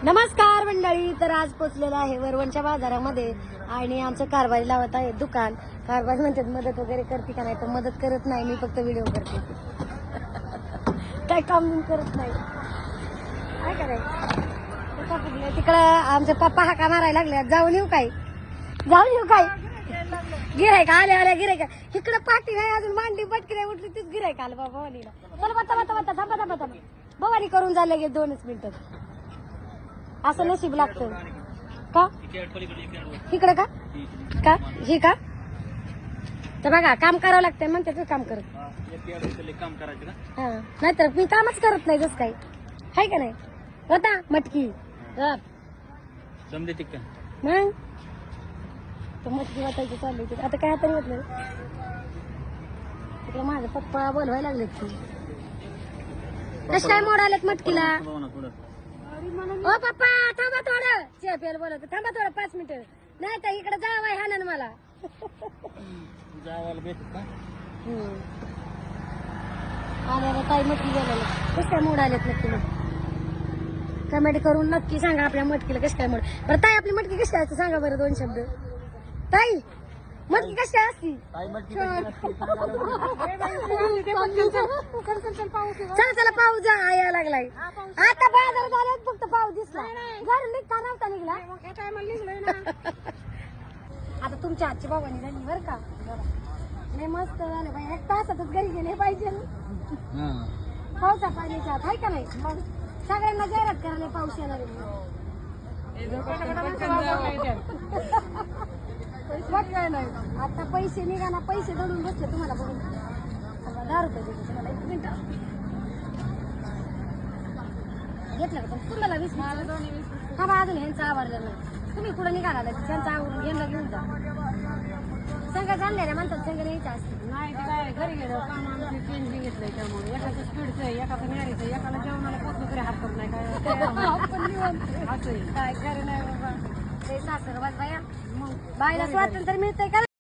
नमस्कार मंडळी. तर आज पोचलेलं आहे वरवणच्या बाजारामध्ये आणि आमचं कारभारी लावत आहे दुकान. कारभारी म्हणतात मदत वगैरे करते का नाही, तर मदत करत नाही, मी फक्त व्हिडिओ करते. काय काम करत नाही, काय करायचं. तिकडं आमचे पप्पा हाका मारायला लागले. जाऊन येऊ काय, जाऊन येऊ काय. गिरायक आले आल्या गिरायक इकडं पाठी नाही, अजून मांडी पटकी नाही उठली, तीच गिरायक आलं बाबा भवानीला. चला बता बता बता थांबा थांबा थांबा. भवानी करून झालं गे 2 मिनिटात. असं नशीब लागतं का इकडे का का ही का. तर बघा काम करावं लागतंय म्हणते तू काम करत. हा नाहीतर मी कामच करत नाही. जस काही आहे का नाही होता मटकी मग तर मटकी वाटायची चालली होती. आता काय तरी म्हटलं तिकडे माझे पप्पा बोलवायला लागले. कशी काय मोड आलेत मटकीला. ओ पप्पा थांबा थोडं, चेपेल बोलत थांबा थोडं 5 मिनिटं. नाही तर इकडे जावाय हा ना मला आल्या काही मटकी गेलेलं. कस काय मोड आलेत नक्की मग कमेंट करून नक्की सांगा आपल्या मटकीला कशी काय मोड. बरं ताई आपली मटकी कशी असते सांगा बरं 2 शब्द. ताई मटकी कशी असती. चला चला पाऊस जा यायला लागलाय. आता बाजारात आल्यात फक्त पाऊस दिसला. घर निघता नव्हता निघला. आता तुमच्या आजची बाबांनी झाली बरं का. नाही मस्त झालं बाई. 1 तासातच घरी गेले पाहिजे. पावसा पाण्याच्या आत आहे का नाही. मग सगळ्यांना जाहिरात करायला पाऊस येणार नाही. आता पैसे निघाला, पैसे दडून बसले तुम्हाला बघून. 10 रुपये देते तुम्हाला. 1 मिनिट घेतलं का तुम्हाला 20 हा बा अजून ह्यांचं आवडलं नाही. तुम्ही कुठं निघाला त्यांचं आवडून यांना घेऊन जा. संघ चालले म्हणतात संघ न्यायचं असते. नाही ते काय घरी गेलं काम आमची चेंजिंग घेतलंय त्यामुळे एकाचं स्पीडचं आहे, एकाचं न्यायचं, एकाला जेवणाला पोचलं तरी हरकत नाही. काय असं काय खरं नाही बाबा. ते सासर बाया मग बायला स्वातंत्र्य मिळतंय का.